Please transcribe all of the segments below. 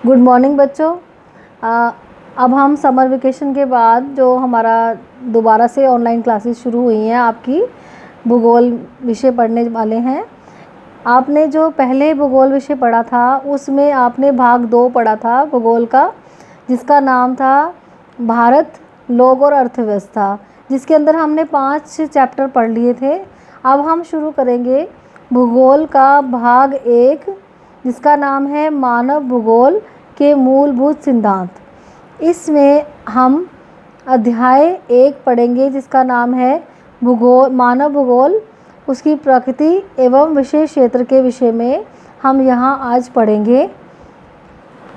Good morning बच्चों। अब हम समर वेकेशन के बाद जो हमारा दोबारा से ऑनलाइन क्लासेस शुरू हुई हैं, आपकी भूगोल विषय पढ़ने वाले हैं। आपने जो पहले भूगोल विषय पढ़ा था उसमें आपने भाग 2 पढ़ा था भूगोल का, जिसका नाम था भारत, लोग और अर्थव्यवस्था, जिसके अंदर हमने 5 चैप्टर पढ़ लिए थे। अब हम शुरू करेंगे भूगोल का भाग 1, जिसका नाम है मानव भूगोल के मूलभूत सिद्धांत। इसमें हम अध्याय 1 पढ़ेंगे, जिसका नाम है भूगोल, मानव भूगोल, उसकी प्रकृति एवं विशेष क्षेत्र के विषय में हम यहाँ आज पढ़ेंगे।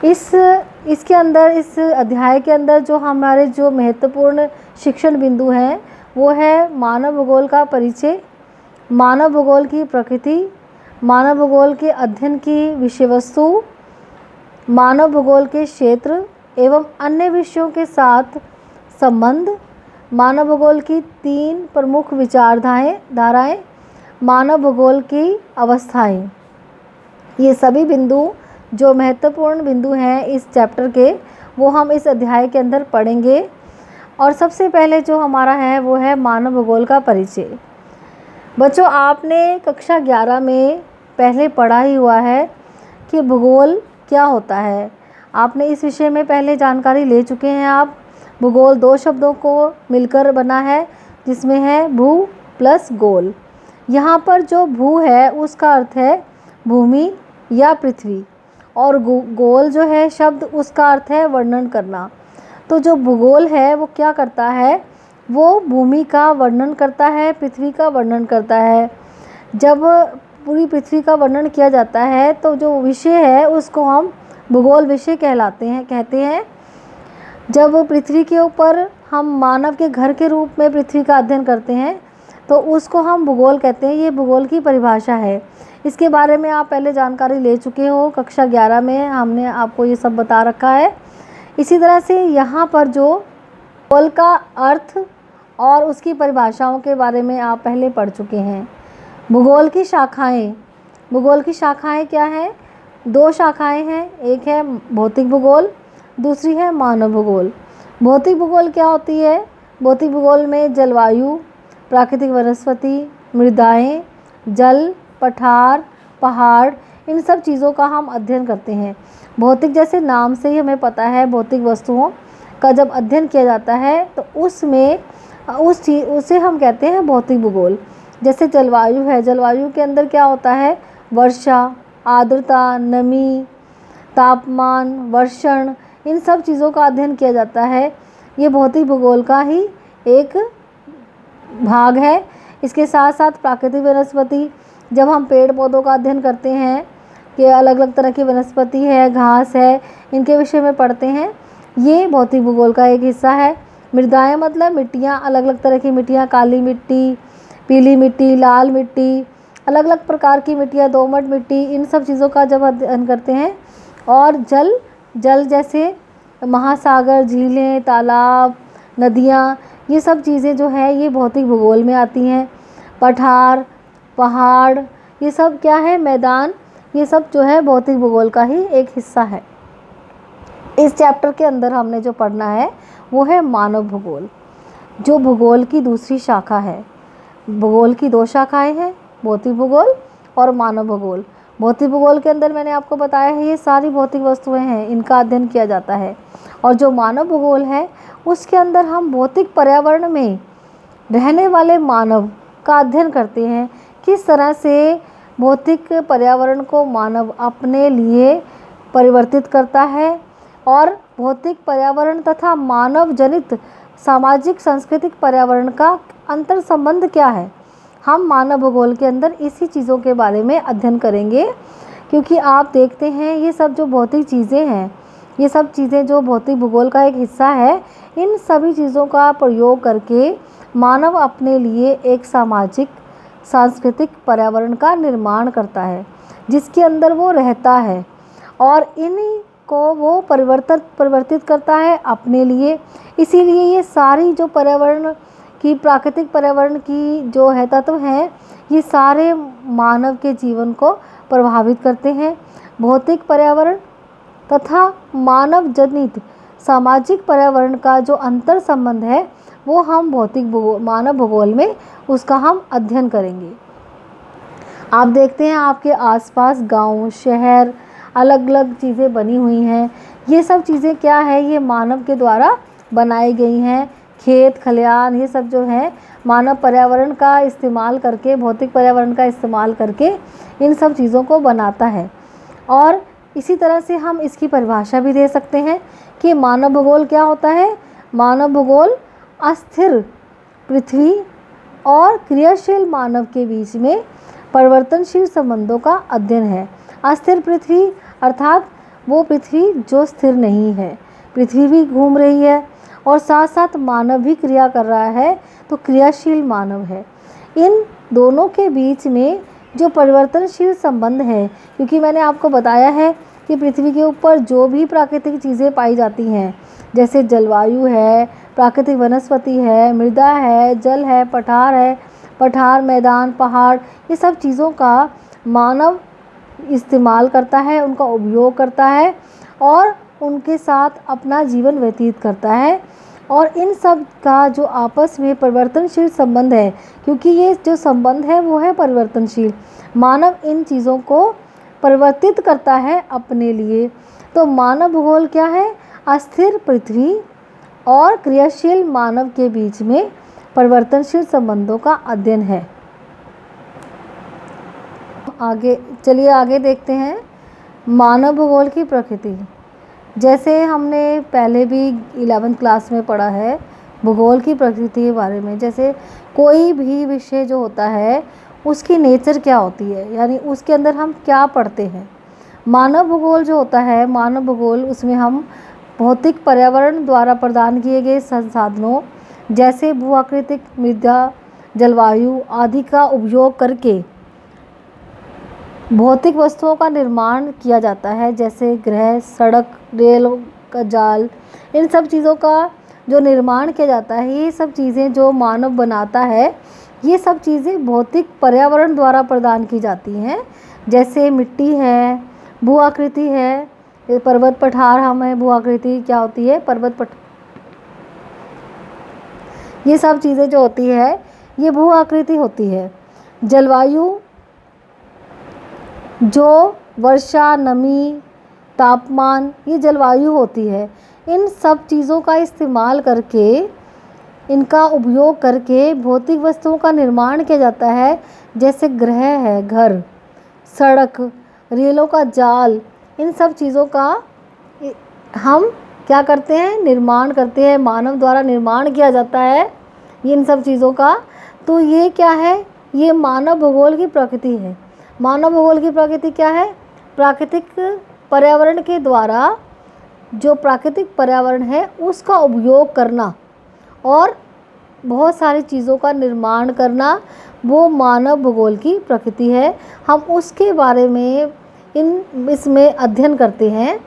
इसके अंदर, इस अध्याय के अंदर जो हमारे जो महत्वपूर्ण शिक्षण बिंदु हैं वो है मानव भूगोल का परिचय, मानव भूगोल की प्रकृति, मानव भूगोल के अध्ययन की विषय वस्तु, मानव भूगोल के क्षेत्र एवं अन्य विषयों के साथ संबंध, मानव भूगोल की 3 प्रमुख विचारधाराएं, मानव भूगोल की अवस्थाएं। ये सभी बिंदु जो महत्वपूर्ण बिंदु हैं इस चैप्टर के, वो हम इस अध्याय के अंदर पढ़ेंगे। और सबसे पहले जो हमारा है वो है मानव भूगोल का परिचय। बच्चों, आपने कक्षा 11 में पहले पढ़ा ही हुआ है कि भूगोल क्या होता है। आपने इस विषय में पहले जानकारी ले चुके हैं आप। भूगोल 2 शब्दों को मिलकर बना है, जिसमें है भू प्लस गोल। यहाँ पर जो भू है उसका अर्थ है भूमि या पृथ्वी, और गोल जो है शब्द, उसका अर्थ है वर्णन करना। तो जो भूगोल है वो क्या करता है, वो भूमि का वर्णन करता है, पृथ्वी का वर्णन करता है। जब पूरी पृथ्वी का वर्णन किया जाता है तो जो विषय है उसको हम भूगोल विषय कहते हैं। जब पृथ्वी के ऊपर हम मानव के घर के रूप में पृथ्वी का अध्ययन करते हैं तो उसको हम भूगोल कहते हैं। ये भूगोल की परिभाषा है। इसके बारे में आप पहले जानकारी ले चुके हो, कक्षा 11 में हमने आपको ये सब बता रखा है। इसी तरह से यहाँ पर जो भूगोल का अर्थ और उसकी परिभाषाओं के बारे में आप पहले पढ़ चुके हैं। भूगोल की शाखाएं, भूगोल की शाखाएं क्या हैं? 2 शाखाएं हैं, एक है भौतिक भूगोल, दूसरी है मानव भूगोल। भौतिक भूगोल क्या होती है? भौतिक भूगोल में जलवायु, प्राकृतिक वनस्पति, मृदाएं, जल, पठार, पहाड़, इन सब चीज़ों का हम अध्ययन करते हैं। भौतिक, जैसे नाम से ही हमें पता है, भौतिक वस्तुओं का जब अध्ययन किया जाता है तो उसमें उसे हम कहते हैं भौतिक भूगोल। जैसे जलवायु है, जलवायु के अंदर क्या होता है? वर्षा, आर्द्रता, नमी, तापमान, वर्षण, इन सब चीज़ों का अध्ययन किया जाता है। ये भौतिक भूगोल का ही एक भाग है। इसके साथ साथ प्राकृतिक वनस्पति, जब हम पेड़ पौधों का अध्ययन करते हैं कि अलग अलग तरह की वनस्पति है, घास है, इनके विषय में पढ़ते हैं, ये भौतिक भूगोल का एक हिस्सा है। मृदाएं मतलब मिट्टियाँ, अलग अलग तरह की मिट्टियाँ, काली मिट्टी, पीली मिट्टी, लाल मिट्टी, अलग अलग प्रकार की मिट्टियाँ, दोमट मिट्टी, इन सब चीज़ों का जब अध्ययन करते हैं। और जल जैसे महासागर, झीलें, तालाब, नदियाँ, ये सब चीज़ें जो है ये भौतिक भूगोल में आती हैं। पठार, पहाड़, ये सब क्या है? मैदान, ये सब जो है भौतिक भूगोल का ही एक हिस्सा है। इस चैप्टर के अंदर हमने जो पढ़ना है वो है मानव भूगोल, जो भूगोल की दूसरी शाखा है। भूगोल की 2 शाखाएं हैं, भौतिक भूगोल और मानव भूगोल। भौतिक भूगोल के अंदर मैंने आपको बताया है ये सारी भौतिक वस्तुएं हैं, इनका अध्ययन किया जाता है। और जो मानव भूगोल है उसके अंदर हम भौतिक पर्यावरण में रहने वाले मानव का अध्ययन करते हैं। किस तरह से भौतिक पर्यावरण को मानव अपने लिए परिवर्तित करता है, और भौतिक पर्यावरण तथा मानव जनित सामाजिक सांस्कृतिक पर्यावरण का अंतर संबंध क्या है। हम मानव भूगोल के अंदर इसी चीज़ों के बारे में अध्ययन करेंगे, क्योंकि आप देखते हैं ये सब जो भौतिक चीज़ें हैं, ये सब चीज़ें जो भौतिक भूगोल का एक हिस्सा है, इन सभी चीज़ों का प्रयोग करके मानव अपने लिए एक सामाजिक सांस्कृतिक पर्यावरण का निर्माण करता है, जिसके अंदर वो रहता है, और इन्हीं को वो परिवर्तित करता है अपने लिए। इसीलिए ये सारी जो पर्यावरण की, प्राकृतिक पर्यावरण की जो है तत्व हैं, ये सारे मानव के जीवन को प्रभावित करते हैं। भौतिक पर्यावरण तथा मानव जनित सामाजिक पर्यावरण का जो अंतर संबंध है वो हम मानव भूगोल में उसका हम अध्ययन करेंगे। आप देखते हैं आपके आसपास गांव, शहर, अलग अलग चीज़ें बनी हुई हैं। ये सब चीज़ें क्या है, ये मानव के द्वारा बनाई गई हैं। खेत खलिहान ये सब जो है मानव पर्यावरण का इस्तेमाल करके, भौतिक पर्यावरण का इस्तेमाल करके इन सब चीज़ों को बनाता है। और इसी तरह से हम इसकी परिभाषा भी दे सकते हैं कि मानव भूगोल क्या होता है। मानव भूगोल अस्थिर पृथ्वी और क्रियाशील मानव के बीच में परिवर्तनशील संबंधों का अध्ययन है। अस्थिर पृथ्वी अर्थात वो पृथ्वी जो स्थिर नहीं है, पृथ्वी भी घूम रही है और साथ साथ मानव भी क्रिया कर रहा है, तो क्रियाशील मानव है। इन दोनों के बीच में जो परिवर्तनशील संबंध है, क्योंकि मैंने आपको बताया है कि पृथ्वी के ऊपर जो भी प्राकृतिक चीज़ें पाई जाती हैं, जैसे जलवायु है, प्राकृतिक वनस्पति है, मृदा है, जल है, पठार, मैदान, पहाड़, ये सब चीज़ों का मानव इस्तेमाल करता है, उनका उपयोग करता है और उनके साथ अपना जीवन व्यतीत करता है। और इन सब का जो आपस में परिवर्तनशील संबंध है, क्योंकि ये जो संबंध है वो है परिवर्तनशील, मानव इन चीज़ों को परिवर्तित करता है अपने लिए। तो मानव भूगोल क्या है, अस्थिर पृथ्वी और क्रियाशील मानव के बीच में परिवर्तनशील संबंधों का अध्ययन है। चलिए आगे देखते हैं मानव भूगोल की प्रकृति। जैसे हमने पहले भी 11वीं क्लास में पढ़ा है भूगोल की प्रकृति के बारे में। जैसे कोई भी विषय जो होता है उसकी नेचर क्या होती है, यानी उसके अंदर हम क्या पढ़ते हैं। मानव भूगोल जो होता है, मानव भूगोल, उसमें हम भौतिक पर्यावरण द्वारा प्रदान किए गए संसाधनों जैसे भूआकृतिक, मृदा, जलवायु आदि का उपयोग करके भौतिक वस्तुओं का निर्माण किया जाता है, जैसे ग्रह, सड़क, रेल का जाल, इन सब चीज़ों का जो निर्माण किया जाता है, ये सब चीज़ें जो मानव बनाता है, ये सब चीज़ें भौतिक पर्यावरण द्वारा प्रदान की जाती हैं। जैसे मिट्टी है, भूआकृति है, पर्वत पठार, हमें भूआकृति क्या होती है, ये सब चीज़ें जो होती है ये भू आकृति होती है। जलवायु जो वर्षा, नमी, तापमान, ये जलवायु होती है। इन सब चीज़ों का इस्तेमाल करके, इनका उपयोग करके भौतिक वस्तुओं का निर्माण किया जाता है, जैसे ग्रह है, घर, सड़क, रेलों का जाल, इन सब चीज़ों का हम क्या करते हैं, निर्माण करते हैं, मानव द्वारा निर्माण किया जाता है इन सब चीज़ों का। तो ये क्या है, ये मानव भूगोल की प्रकृति है। मानव भूगोल की प्रकृति क्या है, प्राकृतिक पर्यावरण के द्वारा, जो प्राकृतिक पर्यावरण है उसका उपयोग करना और बहुत सारी चीज़ों का निर्माण करना, वो मानव भूगोल की प्रकृति है। हम उसके बारे में इसमें अध्ययन करते हैं।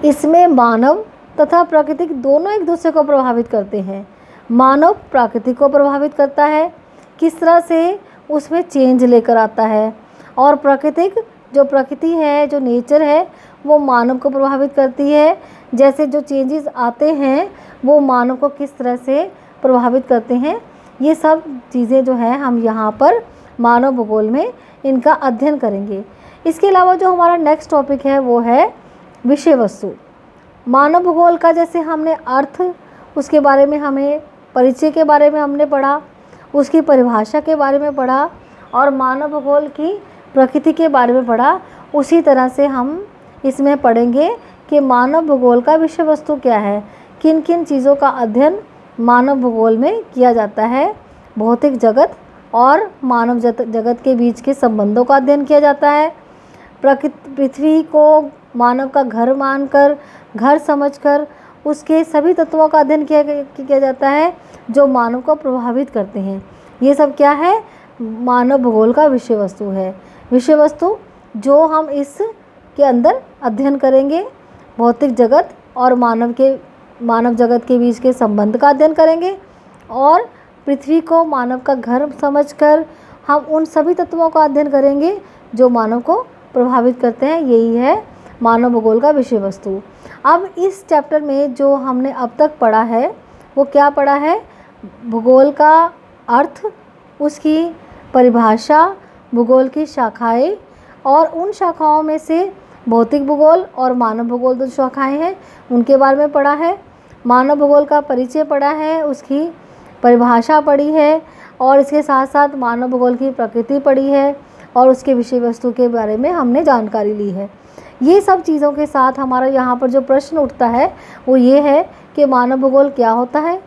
इसमें मानव तथा प्राकृतिक दोनों एक दूसरे को प्रभावित करते हैं। मानव प्रकृति को प्रभावित करता है, किस तरह से उसमें चेंज लेकर आता है, और प्राकृतिक जो प्रकृति है, जो नेचर है, वो मानव को प्रभावित करती है। जैसे जो चेंजेस आते हैं वो मानव को किस तरह से प्रभावित करते हैं, ये सब चीज़ें जो हैं हम यहाँ पर मानव भूगोल में इनका अध्ययन करेंगे। इसके अलावा जो हमारा नेक्स्ट टॉपिक है वो है विषय वस्तु। मानव भूगोल का जैसे हमने अर्थ, उसके बारे में हमें परिचय के बारे में हमने पढ़ा, उसकी परिभाषा के बारे में पढ़ा और मानव भूगोल की प्रकृति के बारे में पढ़ा, उसी तरह से हम इसमें पढ़ेंगे कि मानव भूगोल का विषय वस्तु क्या है, किन किन चीज़ों का अध्ययन मानव भूगोल में किया जाता है। भौतिक जगत और मानव जगत के बीच के संबंधों का अध्ययन किया जाता है। पृथ्वी को मानव का घर मानकर, घर समझकर उसके सभी तत्वों का अध्ययन किया जाता है जो मानव को प्रभावित करते हैं। ये सब क्या है, मानव भूगोल का विषय वस्तु है। विषय वस्तु जो हम इसके अंदर अध्ययन करेंगे, भौतिक जगत और मानव जगत के बीच के संबंध का अध्ययन करेंगे और पृथ्वी को मानव का घर समझकर हम उन सभी तत्वों का अध्ययन करेंगे जो मानव को प्रभावित करते हैं। यही है मानव भूगोल का विषय वस्तु। अब इस चैप्टर में जो हमने अब तक पढ़ा है वो क्या पढ़ा है? भूगोल का अर्थ, उसकी परिभाषा, भूगोल की शाखाएं, और उन शाखाओं में से भौतिक भूगोल और मानव भूगोल दो शाखाएं हैं उनके बारे में पढ़ा है। मानव भूगोल का परिचय पढ़ा है, उसकी परिभाषा पढ़ी है, और इसके साथ साथ मानव भूगोल की प्रकृति पढ़ी है और उसके विषय वस्तु के बारे में हमने जानकारी ली है। ये सब चीज़ों के साथ हमारा यहाँ पर जो प्रश्न उठता है वो ये है कि मानव भूगोल क्या होता है,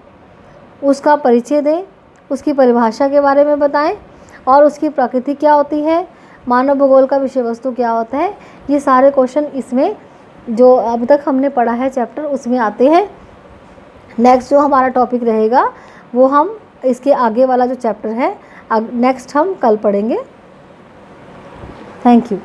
उसका परिचय दें, उसकी परिभाषा के बारे में बताएं, और उसकी प्रकृति क्या होती है, मानव भूगोल का विषय वस्तु क्या होता है। ये सारे क्वेश्चन इसमें जो अब तक हमने पढ़ा है चैप्टर उसमें आते हैं। नेक्स्ट जो हमारा टॉपिक रहेगा वो हम इसके आगे वाला जो चैप्टर है नेक्स्ट हम कल पढ़ेंगे। Thank you.